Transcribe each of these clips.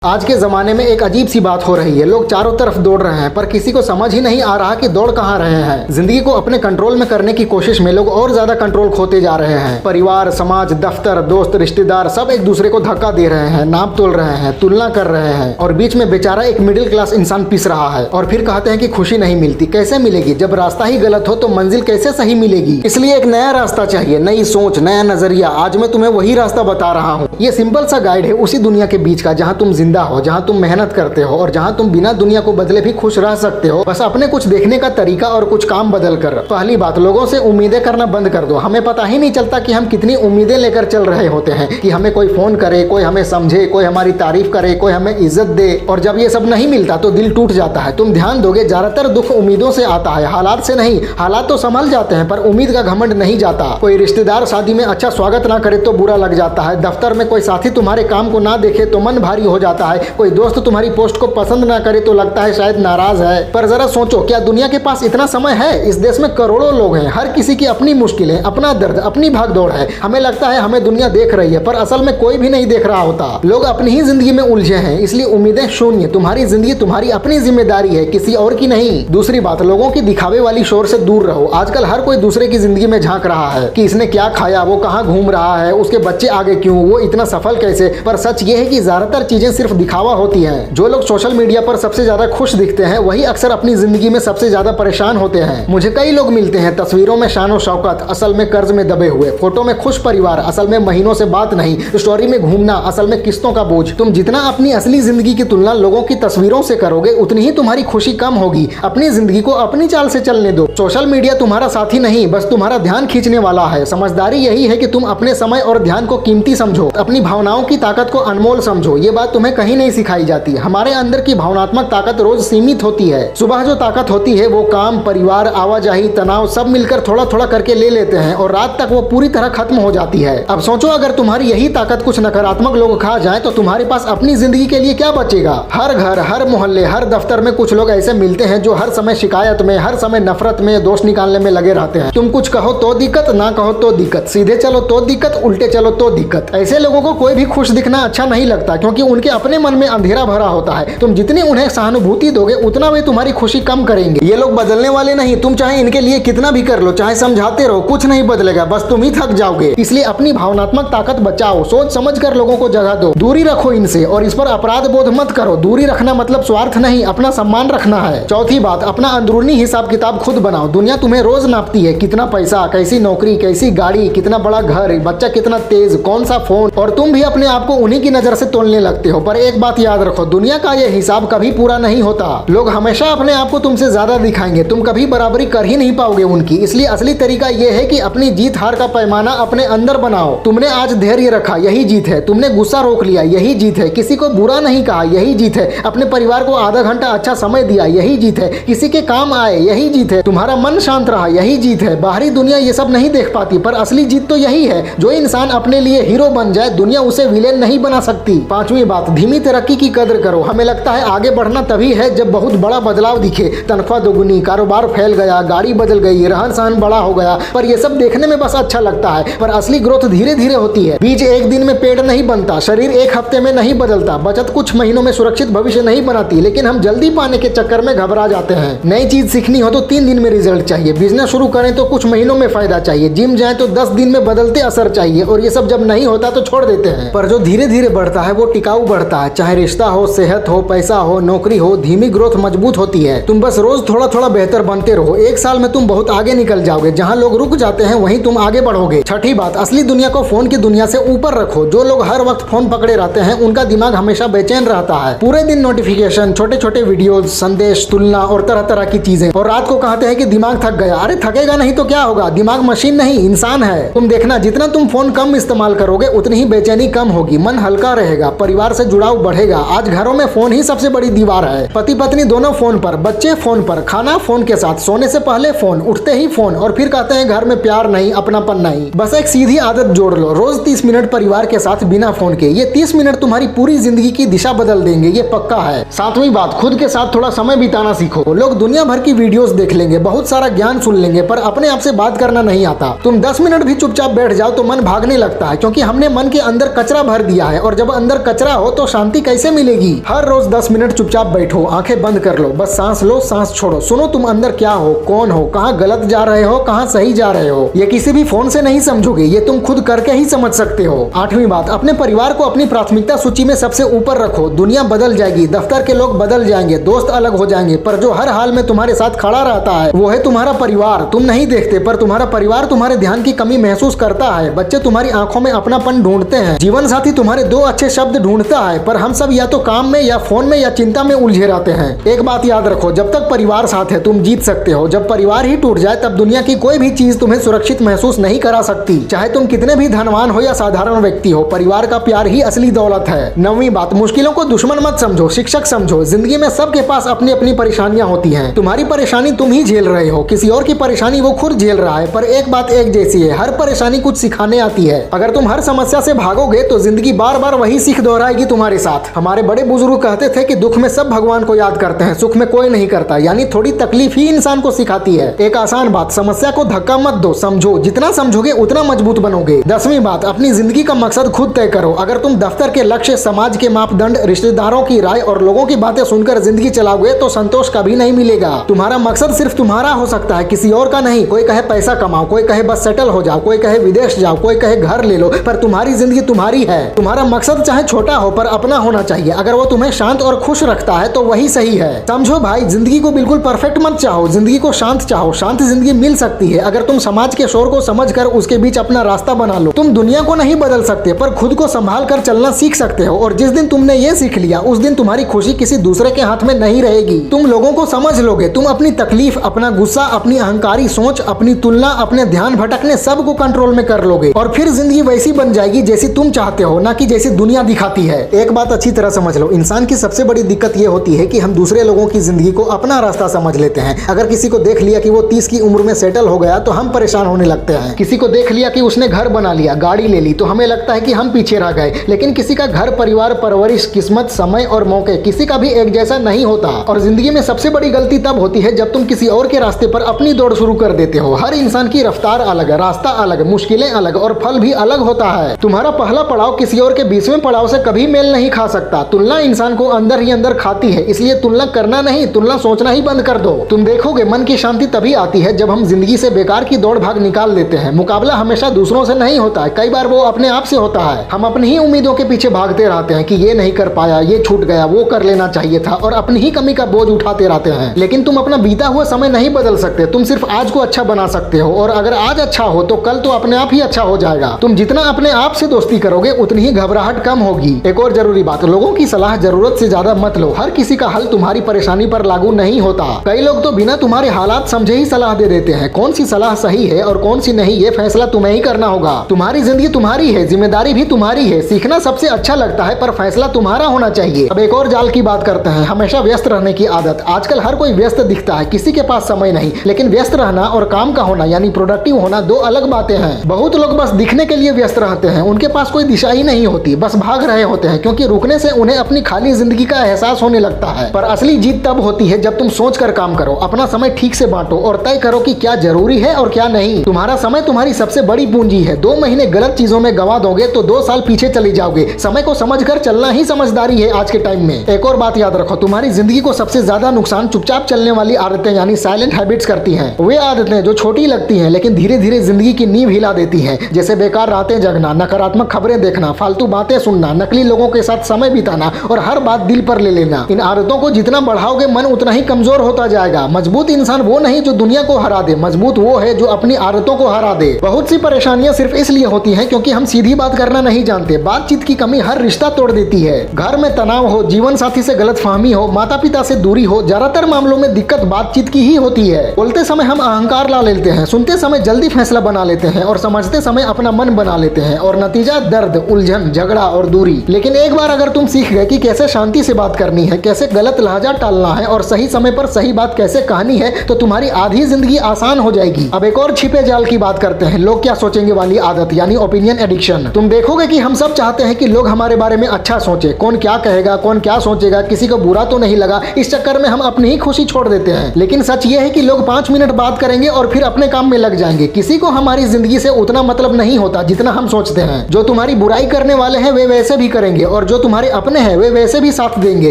आज के ज़माने में एक अजीब सी बात हो रही है। लोग चारों तरफ दौड़ रहे हैं पर किसी को समझ ही नहीं आ रहा कि दौड़ कहाँ रहे हैं। जिंदगी को अपने कंट्रोल में करने की कोशिश में लोग और ज्यादा कंट्रोल खोते जा रहे हैं। परिवार, समाज, दफ्तर, दोस्त, रिश्तेदार सब एक दूसरे को धक्का दे रहे हैं, नाप तोल रहे हैं, तुलना कर रहे हैं और बीच में बेचारा एक मिडिल क्लास इंसान पिस रहा है और फिर कहते हैं कि खुशी नहीं मिलती। कैसे मिलेगी? जब रास्ता ही गलत हो तो मंजिल कैसे सही मिलेगी? इसलिए एक नया रास्ता चाहिए, नई सोच, नया नजरिया। आज मैं तुम्हें वही रास्ता बता रहा हूँ। ये सिंपल सा गाइड है उसी दुनिया के बीच का जहाँ तुम जिंदा हो, जहाँ तुम मेहनत करते हो और जहाँ तुम बिना दुनिया को बदले भी खुश रह सकते हो, बस अपने कुछ देखने का तरीका और कुछ काम बदल कर। पहली बात, लोगों से उम्मीदें करना बंद कर दो। हमें पता ही नहीं चलता कि हम कितनी उम्मीदें लेकर चल रहे होते हैं कि हमें कोई फोन करे, कोई हमें समझे, कोई हमारी तारीफ करे, कोई हमें इज्जत दे, और जब ये सब नहीं मिलता तो दिल टूट जाता है। तुम ध्यान दोगे, ज्यादातर दुख उम्मीदों से आता है, हालात से नहीं। हालात तो संभल जाते हैं पर उम्मीद का घमंड नहीं जाता। कोई रिश्तेदार शादी में अच्छा स्वागत ना करे तो बुरा लग जाता है। दफ्तर में कोई साथी तुम्हारे काम को ना देखे तो मन भारी हो जाता है। कोई दोस्त तुम्हारी पोस्ट को पसंद ना करे तो लगता है शायद नाराज है। पर जरा सोचो, क्या दुनिया के पास इतना समय है? इस देश में करोड़ों लोग हैं, हर किसी की अपनी मुश्किलें, अपना दर्द, अपनी भागदौड़ है। हमें लगता है हमें दुनिया देख रही है पर असल में कोई भी नहीं देख रहा होता। लोग अपनी ही जिंदगी में उलझे हैं, इसलिए उम्मीदें शून्य। तुम्हारी जिंदगी तुम्हारी अपनी जिम्मेदारी है, किसी और की नहीं। दूसरी बात, लोगों की दिखावे वाली शोर से दूर रहो। आजकल हर कोई दूसरे की जिंदगी में झांक रहा है कि इसने क्या खाया, वो कहाँ घूम रहा है, उसके बच्चे आगे क्यों, वो इतना सफल कैसे। पर सच ये है कि ज्यादातर चीजें सिर्फ दिखावा होती हैं। जो लोग सोशल मीडिया पर सबसे ज्यादा खुश दिखते हैं वही अक्सर अपनी जिंदगी में सबसे ज्यादा परेशान होते हैं। मुझे कई लोग मिलते हैं, तस्वीरों में शान और शौकत, असल में कर्ज में दबे हुए। फोटो में खुश परिवार, असल में महीनों से बात नहीं। स्टोरी में घूमना, असल में किस्तों का बोझ। तुम जितना अपनी असली जिंदगी की तुलना लोगों की तस्वीरों से करोगे उतनी ही तुम्हारी खुशी कम होगी। अपनी जिंदगी को अपनी चाल से चलने दो। सोशल मीडिया तुम्हारा साथी नहीं, बस तुम्हारा ध्यान खींचने वाला है। समझदारी यही है कि तुम अपने समय और ध्यान को कीमती समझो, अपनी भावनाओं की ताकत को अनमोल समझो। ये बात तुम्हें कहीं नहीं सिखाई जाती। हमारे अंदर की भावनात्मक ताकत रोज सीमित होती है। सुबह जो ताकत होती है वो काम, परिवार, आवाजाही, तनाव सब मिलकर थोड़ा थोड़ा करके ले लेते हैं और रात तक वो पूरी तरह खत्म हो जाती है। अब सोचो, अगर तुम्हारी यही ताकत कुछ नकारात्मक लोग खा जाए तो तुम्हारे पास अपनी जिंदगी के लिए क्या बचेगा? हर घर, हर मोहल्ले, हर दफ्तर में कुछ लोग ऐसे मिलते हैं जो हर समय शिकायत में, हर समय नफरत में, दोष निकालने में लगे रहते हैं। तुम कुछ कहो तो दिक्कत, ना कहो तो दिक्कत, सीधे चलो तो दिक्कत, उल्टे चलो तो दिक्कत। ऐसे लोगों को कोई भी खुश दिखना अच्छा नहीं लगता क्योंकि उनके अपने मन में अंधेरा भरा होता है। तुम जितनी उन्हें सहानुभूति दोगे उतना वे तुम्हारी खुशी कम करेंगे। ये लोग बदलने वाले नहीं। तुम चाहे इनके लिए कितना भी कर लो, चाहे समझाते रहो, कुछ नहीं बदलेगा, बस तुम ही थक जाओगे। इसलिए अपनी भावनात्मक ताकत बचाओ, सोच समझ कर लोगों को जगह दो, दूरी रखो इनसे और इस पर अपराध बोध मत करो। दूरी रखना मतलब स्वार्थ नहीं, अपना सम्मान रखना है। चौथी बात, अपना अंदरूनी हिसाब किताब खुद बनाओ। दुनिया तुम्हें रोज नापती है, कितना पैसा, कैसी नौकरी, कैसी गाड़ी, कितना बड़ा घर, बच्चा कितना तेज, कौन सा फोन, और तुम भी अपने आप को उन्हीं की नजर से तोलने लगते हो। पर एक बात याद रखो, दुनिया का ये हिसाब कभी पूरा नहीं होता। लोग हमेशा अपने आप को तुमसे ज्यादा दिखाएंगे, तुम कभी बराबरी कर ही नहीं पाओगे उनकी। इसलिए असली तरीका यह है कि अपनी जीत हार का पैमाना अपने अंदर बनाओ। तुमने आज धैर्य रखा, यही जीत है। तुमने गुस्सा रोक लिया, यही जीत है। किसी को बुरा नहीं कहा, यही जीत है। अपने परिवार को आधा घंटा अच्छा समय दिया, यही जीत है। किसी के काम आए, यही जीत है। तुम्हारा मन शांत रहा, यही जीत है। बाहरी दुनिया ये सब नहीं देख पाती पर असली जीत तो यही है। जो इंसान अपने लिए हीरो बन जाए दुनिया उसे विलेन नहीं बना सकती। पांचवी बात, धीमी तरक्की की कदर करो। हमें लगता है आगे बढ़ना तभी है जब बहुत बड़ा बदलाव दिखे, तनख्वाह दोगुनी, कारोबार फैल गया, गाड़ी बदल गई, रहन सहन बड़ा हो गया। पर ये सब देखने में बस अच्छा लगता है, पर असली ग्रोथ धीरे धीरे होती है। बीज एक दिन में पेड़ नहीं बनता, शरीर एक हफ्ते में नहीं बदलता, बचत कुछ महीनों में सुरक्षित भविष्य नहीं बनाती। लेकिन हम जल्दी पाने के चक्कर में घबरा जाते हैं। नई चीज सीखनी हो तो 3 दिन में रिजल्ट चाहिए, बिजनेस शुरू करें तो कुछ महीनों में फायदा चाहिए, जिम जाए तो 10 दिन में बदलते असर चाहिए, और ये सब जब नहीं होता तो छोड़ देते हैं। पर जो धीरे धीरे बढ़ता है वो टिकाऊ बढ़ता है। चाहे रिश्ता हो, सेहत हो, पैसा हो, नौकरी हो, धीमी ग्रोथ मजबूत होती है। तुम बस रोज थोड़ा थोड़ा बेहतर बनते रहो, एक साल में तुम बहुत आगे निकल जाओगे। जहाँ लोग रुक जाते हैं वहीं तुम आगे बढ़ोगे। छठी बात, असली दुनिया को फोन की दुनिया से ऊपर रखो। जो लोग हर वक्त फोन पकड़े रहते हैं उनका दिमाग हमेशा बेचैन रहता है। पूरे दिन नोटिफिकेशन, छोटे छोटे वीडियो, संदेश, तुलना और तरह तरह की चीजें, और रात को कहते हैं कि दिमाग थक गया। अरे थकेगा नहीं तो क्या होगा? दिमाग मशीन नहीं, इंसान है। तुम देखना, जितना तुम फोन कम इस्तेमाल करोगे उतनी ही बेचैनी कम होगी, मन हल्का रहेगा, परिवार से जुड़ाव बढ़ेगा। आज घरों में फोन ही सबसे बड़ी दीवार है। पति पत्नी दोनों फोन पर, बच्चे फोन पर, खाना फोन के साथ, सोने से पहले फोन, उठते ही फोन, और फिर कहते हैं घर में प्यार नहीं, अपनापन नहीं। बस एक सीधी आदत जोड़ लो, रोज 30 मिनट परिवार के साथ बिना फोन के। ये 30 मिनट तुम्हारी पूरी जिंदगी की दिशा बदल देंगे, ये पक्का है। सातवीं बात, खुद के साथ थोड़ा समय बिताना सीखो। लोग दुनिया भर की वीडियोस देख लेंगे, बहुत सारा ज्ञान सुन लेंगे, पर अपने आप से बात करना नहीं आता। तुम 10 मिनट भी चुपचाप बैठ जाओ तो मन भागने लगता है, क्योंकि हमने मन के अंदर कचरा भर दिया है, और जब अंदर कचरा हो तो शांति कैसे मिलेगी। हर रोज 10 मिनट चुपचाप बैठो, आंखें बंद कर लो, बस सांस लो, सांस छोड़ो, सुनो तुम अंदर क्या हो, कौन हो, कहाँ गलत जा रहे हो, कहाँ सही जा रहे हो। ये किसी भी फोन से नहीं समझोगे, ये तुम खुद करके ही समझ सकते हो। 8वीं बात, अपने परिवार को अपनी प्राथमिकता सूची में सबसे ऊपर रखो। दुनिया बदल जाएगी, दफ्तर के लोग बदल जाएंगे, दोस्त अलग हो जाएंगे, पर जो हर हाल में तुम्हारे साथ खड़ा रहता है वो है तुम्हारा परिवार। तुम नहीं देखते पर तुम्हारा परिवार तुम्हारे ध्यान की कमी महसूस करता है। बच्चे तुम्हारी आंखों में अपनापन ढूंढते हैं, जीवन साथी तुम्हारे 2 अच्छे शब्द ढूंढता है, पर हम सब या तो काम में या फोन में या चिंता में उलझे रहते हैं। एक बात याद रखो, जब तक परिवार साथ है तुम जीत सकते हो। जब परिवार ही टूट जाए तब दुनिया की कोई भी चीज तुम्हें सुरक्षित महसूस नहीं करा सकती, चाहे तुम कितने भी धनवान हो या साधारण व्यक्ति हो। परिवार का प्यार ही असली दौलत है। 9वीं बात, मुश्किलों को दुश्मन मत समझो, शिक्षक समझो। जिंदगी में सबके पास अपनी अपनी परेशानियां होती हैं। तुम्हारी परेशानी तुम ही झेल रहे हो, किसी और की परेशानी वो खुद झेल रहा है, पर एक बात एक जैसी है, हर परेशानी कुछ सिखाने आती है। अगर तुम हर समस्या से भागोगे तो जिंदगी बार बार वही सीख दोहराएगी तुम्हारे साथ। हमारे बड़े बुजुर्ग कहते थे कि दुख में सब भगवान को याद करते हैं, सुख में कोई नहीं करता, यानी थोड़ी तकलीफ ही इंसान को सिखाती है। एक आसान बात, समस्या को धक्का मत दो, समझो, जितना समझोगे उतना मजबूत बनोगे। 10वीं बात, अपनी जिंदगी का मकसद खुद तय करो। अगर तुम दफ्तर के लक्ष्य, समाज के मापदंड, रिश्तेदारों की राय और लोगों की बातें सुनकर जिंदगी चलाओगे तो संतोष कभी नहीं मिलेगा। तुम्हारा मकसद सिर्फ तुम्हारा हो सकता है, किसी और का नहीं। कोई कहे पैसा कमाओ, कोई कहे बस सेटल हो जाओ, कोई कहे विदेश जाओ, कोई कहे घर ले लो, पर तुम्हारी जिंदगी तुम्हारी है। तुम्हारा मकसद चाहे छोटा हो पर अपना होना चाहिए। अगर वो तुम्हें शांत और खुश रखता है तो वही सही है। समझो भाई, जिंदगी को बिल्कुल परफेक्ट मत चाहो, जिंदगी को शांत चाहो। शांत जिंदगी मिल सकती है अगर तुम समाज के शोर को समझकर उसके बीच अपना रास्ता बना लो। तुम दुनिया को नहीं बदल सकते पर खुद को संभाल कर चलना सीख सकते हो, और जिस दिन तुमने ये सीख लिया उस दिन तुम्हारी खुशी किसी दूसरे के हाथ में नहीं रहेगी। तुम लोगों को समझ लोगे, तुम अपनी तकलीफ, अपना गुस्सा, अपनी अहंकारी सोच, अपनी तुलना, अपने ध्यान भटकने सब को कंट्रोल में कर लोगे, और फिर जिंदगी वैसी बन जाएगी जैसी तुम चाहते हो, ना कि जैसी दुनिया दिखाती है। एक बात अच्छी तरह समझ लो, इंसान की सबसे बड़ी दिक्कत ये होती है कि हम दूसरे लोगों की जिंदगी को अपना रास्ता समझ लेते हैं। अगर किसी को देख लिया कि वो 30 की उम्र में सेटल हो गया तो हम परेशान होने लगते हैं। किसी को देख लिया कि उसने घर बना लिया, गाड़ी ले ली, तो हमें लगता है कि हम पीछे रह गए। लेकिन किसी का घर, परिवार, परवरिश, किस्मत, समय और मौके किसी का भी एक जैसा नहीं होता। और जिंदगी में सबसे बड़ी गलती तब होती है जब तुम किसी और के रास्ते पर अपनी दौड़ शुरू कर देते हो। हर इंसान की रफ्तार अलग, रास्ता अलग, मुश्किलें अलग और फल भी अलग होता है। तुम्हारा पहला पड़ाव किसी और के 20वें पड़ाव से कभी मेल नहीं खा सकता। तुलना इंसान को अंदर ही अंदर खाती है, इसलिए तुलना करना नहीं, तुलना सोचना ही बंद कर दो। तुम देखोगे मन की शांति तभी आती है जब हम जिंदगी से बेकार की दौड़ भाग निकाल देते हैं। मुकाबला हमेशा दूसरों से नहीं होता है, कई बार वो अपने आप से होता है। हम अपनी ही उम्मीदों के पीछे भागते रहते हैं कि ये नहीं कर पाया, ये छूट गया, वो कर लेना चाहिए था, और अपनी ही कमी का बोझ उठाते रहते हैं। लेकिन तुम अपना बीता हुआ समय नहीं बदल सकते, तुम सिर्फ आज को अच्छा बना सकते हो, और अगर आज अच्छा हो तो कल तो अपने आप ही अच्छा हो जाएगा। तुम जितना अपने आप से दोस्ती करोगे उतनी ही घबराहट कम होगी। एक और जरूरी बात, लोगों की सलाह जरूरत से ज्यादा मत लो। हर किसी का हल तुम्हारी परेशानी पर लागू नहीं होता। कई लोग तो बिना तुम्हारे हालात समझे ही सलाह दे देते हैं। कौन सी सलाह सही है और कौन सी नहीं, ये फैसला तुम्हें ही करना होगा। तुम्हारी जिंदगी तुम्हारी है, जिम्मेदारी भी तुम्हारी है। सीखना सबसे अच्छा लगता है पर फैसला तुम्हारा होना चाहिए। अब एक और जाल की बात करते हैं, हमेशा व्यस्त रहने की आदत। आजकल हर कोई व्यस्त दिखता है, किसी के पास समय नहीं, लेकिन व्यस्त रहना और काम का होना यानी प्रोडक्टिव होना दो अलग बातें हैं। बहुत लोग बस दिखने के लिए व्यस्त रहते हैं, उनके पास कोई दिशा ही नहीं होती, बस भाग रहे होते हैं, क्योंकि रुकने से उन्हें अपनी खाली जिंदगी का एहसास होने लगता है। पर असली जीत तब होती है जब तुम सोच कर काम करो, अपना समय ठीक से बांटो और तय करो कि क्या जरूरी है और क्या नहीं। तुम्हारा समय तुम्हारी सबसे बड़ी पूंजी है। 2 महीने गलत चीजों में गवा दोगे तो 2 साल पीछे चले जाओगे। समय को समझकर चलना ही समझदारी है आज के टाइम में। एक और बात याद रखो, तुम्हारी जिंदगी को सबसे ज्यादा नुकसान चुपचाप चलने वाली आदतें यानी साइलेंट हैबिट्स करती हैं। वे आदतें जो छोटी लगती हैं लेकिन धीरे धीरे जिंदगी की नींव हिला देती हैं, जैसे बेकार रातें जगना, नकारात्मक खबरें देखना, फालतू बातें सुनना, नकली लोगों के साथ समय बिताना और हर बात दिल पर ले लेना। इन आदतों को जितना बढ़ाओगे मन उतना ही कमजोर होता जाएगा। मजबूत इंसान वो नहीं जो दुनिया को हरा दे, मजबूत वो है जो अपनी आदतों को हरा दे। बहुत सी परेशानियां सिर्फ इसलिए होती हैं क्योंकि हम सीधी बात करना नहीं जानते। बातचीत की कमी हर रिश्ता तोड़ देती है। घर में तनाव हो, जीवन साथी से गलतफहमी हो, माता पिता से दूरी हो, ज्यादातर मामलों में दिक्कत बातचीत की ही होती है। बोलते समय हम अहंकार ला लेते हैं, सुनते समय जल्दी फैसला बना लेते हैं और समझते समय अपना मन बना लेते हैं, और नतीजा दर्द, उलझन, झगड़ा और दूरी। लेकिन एक बार अगर तुम सीख गए कि कैसे शांति से बात करनी है, कैसे गलत लहजा टालना है और सही समय पर सही बात कैसे कहनी है, तो तुम्हारी आधी जिंदगी आसान हो जाएगी। अब एक और छिपे जाल की बात करते हैं, लोग क्या सोचेंगे वाली आदत यानी ओपिनियन एडिक्शन। तुम देखोगे कि हम सब चाहते हैं कि लोग हमारे बारे में अच्छा सोचे। कौन क्या कहेगा, कौन क्या सोचेगा, किसी को बुरा तो नहीं लगा, इस चक्कर में हम अपनी ही खुशी छोड़ देते हैं। लेकिन सच ये है कि लोग 5 मिनट बात करेंगे और फिर अपने काम में लग जाएंगे। किसी को हमारी जिंदगी से उतना मतलब नहीं होता जितना हम सोचते हैं। जो तुम्हारी बुराई करने वाले हैं वे वैसे भी करेंगे और जो तुम्हारे अपने हैं वे वैसे भी साथ देंगे।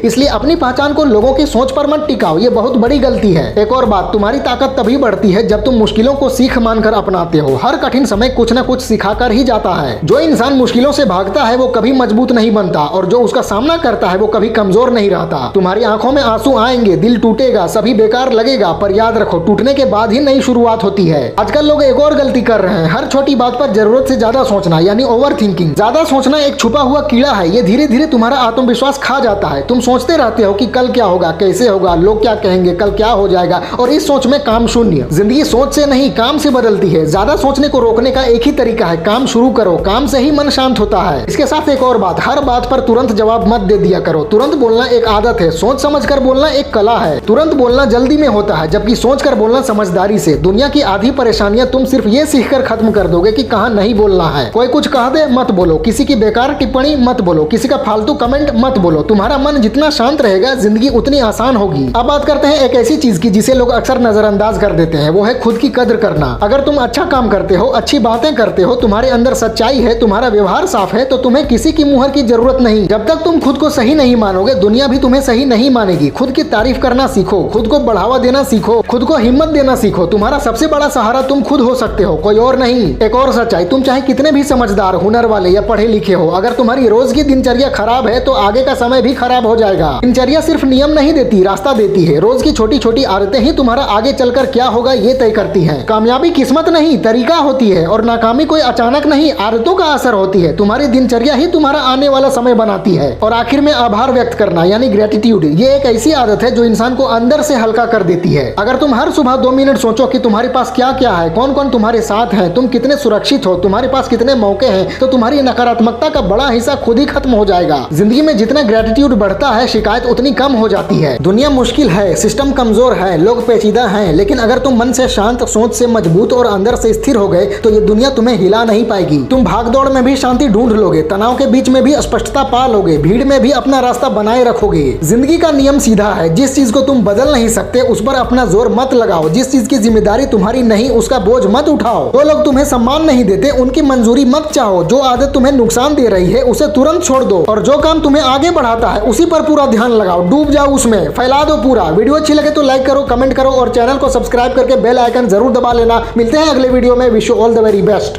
इसलिए अपनी पहचान को लोगों की सोच पर मत टिकाओ, ये बहुत बड़ी गलती है। एक और बात, तुम्हारी ताकत तभी बढ़ती है जब तुम मुश्किलों को सीख मानकर अपनाते हो। हर कठिन समय कुछ न कुछ सिखाकर ही जाता है। जो इंसान मुश्किलों से भागता है वो कभी मजबूत नहीं बनता, और जो उसका सामना करता है वो कभी कमजोर नहीं रहता। तुम्हारी आंखों में आंसू आएंगे, दिल टूटेगा, सभी बेकार लगेगा, पर याद रखो टूटने के बाद ही नई शुरुआत होती है। आजकल लोग एक और गलती कर रहे हैं, हर छोटी बात पर जरूरत से ज्यादा सोचना, यानी ओवर थिंकिंग। ज्यादा सोचना एक छुपा हुआ कीड़ा है, ये धीरे धीरे तुम्हारा आत्मविश्वास खा जाता है। तुम सोचते रहते हो कि कल क्या होगा, कैसे होगा, लोग क्या कहेंगे, कल क्या हो जाएगा, और इस सोच में काम शून्य। जिंदगी सोच से नहीं काम से बदलती है। ज्यादा सोचने को रोकने का एक ही तरीका है, काम शुरू करो। काम से ही मन शांत होता है। इसके साथ एक और बात, हर बात पर तुरंत जवाब मत दे दिया करो। तुरंत बोलना एक आदत है, सोच समझ कर बोलना एक कला है। तुरंत बोलना जल्दी में होता है, जबकि सोच कर बोलना समझदारी से। दुनिया की आधी परेशानियां तुम सिर्फ ये सीख कर खत्म कर दोगे कि कहाँ नहीं बोलना है। कोई कुछ कह दे मत बोलो, किसी की बेकार टिप्पणी मत बोलो, किसी का फालतू कमेंट मत बोलो। तुम्हारा मन जितना शांत रहेगा जिंदगी उतनी आसान होगी। अब बात करते हैं एक ऐसी चीज की जिसे लोग अक्सर नजरअंदाज कर देते हैं, वो है खुद की कद्र करना। अगर तुम अच्छा काम करते हो, अच्छी बातें करते हो, तुम्हारे अंदर सच्चाई है, तुम्हारा व्यवहार साफ है, तो तुम्हें किसी की मुहर की जरूरत नहीं। जब तक तुम खुद को सही नहीं मानोगे, दुनिया भी तुम्हें सही नहीं मानेगी। खुद की तारीफ करना सीखो, खुद को बढ़ावा देना सीखो, खुद को हिम्मत देना सीखो। तुम्हारा सबसे बड़ा सहारा तुम खुद हो सकते हो, कोई और नहीं। एक और सच्चाई, तुम चाहे कितने भी समझदार, हुनर वाले या पढ़े लिखे हो, अगर तुम्हारी रोज की दिनचर्या खराब है तो आगे का समय भी खराब हो जाएगा। दिनचर्या सिर्फ नियम नहीं देती, रास्ता देती है। रोज की छोटी छोटी आदतें ही तुम्हारा आगे चलकर क्या होगा ये तय करती हैं। कामयाबी किस्मत नहीं, तरीका होती है, और नाकामी कोई अचानक नहीं, आदतों का असर होती है। तुम्हारी दिनचर्या ही तुम्हारा आने वाला समय बनाती है। और आखिर में आभार व्यक्त करना यानी ग्रेटिट्यूड, ये एक ऐसी आदत है जो इंसान को अंदर से हल्का कर देती है। अगर तुम हर सुबह 2 मिनट सोचो कि तुम्हारे पास क्या क्या है, कौन कौन तुम्हारे साथ है, तुम कितने सुरक्षित हो, तुम्हारे पास कितने मौके हैं, तो तुम्हारी नकारात्मकता का बड़ा हिस्सा खुद ही खत्म हो जाएगा। जिंदगी में जितना ग्रेटिट्यूड बढ़ता है, शिकायत उतनी कम हो जाती है। दुनिया मुश्किल है, सिस्टम कमजोर है, लोग पेचीदा हैं, लेकिन अगर तुम मन से शांत, सोच से मजबूत और अंदर से स्थिर हो गए तो ये दुनिया तुम्हें हिला नहीं पाएगी। तुम भागदौड़ में भी शांति ढूंढ लोगे, तनाव के बीच में भी स्पष्टता पा लोगे, भीड़ में भी अपना रास्ता बनाए रखोगे। जिंदगी का नियम सीधा है, जिस चीज को तुम बदल नहीं सकते उस पर अपना जोर मत लगाओ। जिस चीज की जिम्मेदारी तुम्हारी नहीं उसका बोझ मत उठाओ। जो लोग तुम्हें सम्मान नहीं देते उनकी मंजूरी मत चाहो। जो आदत तुम्हें नुकसान दे रही है उसे तुरंत छोड़ दो, और जो काम तुम्हें आगे बढ़ाता है उसी पर पूरा ध्यान लगाओ। डूब जाओ उसमें, फैला दो पूरा। वीडियो अच्छी लगे तो लाइक करो, कमेंट करो और चैनल को सब्सक्राइब करके बेल आइकन जरूर दबा लेना। मिलते हैं अगले वीडियो में। Wish you all the very best.